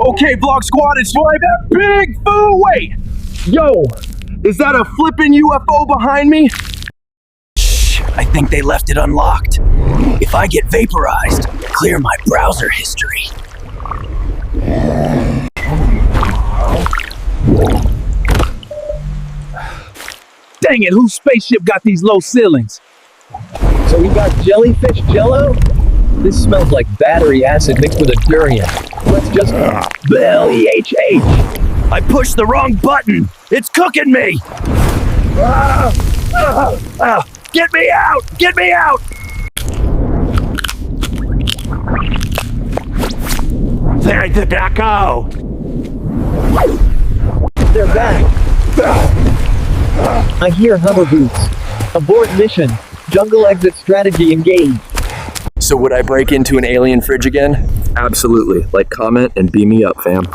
Okay, Vlog Squad, it's time that Bigfoot. Wait! Yo, is that a flippin' UFO behind me? Shh, I think they left it unlocked. If I get vaporized, clear my browser history. Dang it, whose spaceship got these low ceilings? So we got jellyfish jello? This smells like battery acid mixed with a durian. Let's just... Belly-H-H! I pushed the wrong button! It's cooking me! Get me out! Get me out! There's the taco! They're back! I hear hover boots. Abort mission. Jungle exit strategy engaged. So would I break into an alien fridge again? Absolutely. Like, comment, and beam me up, fam.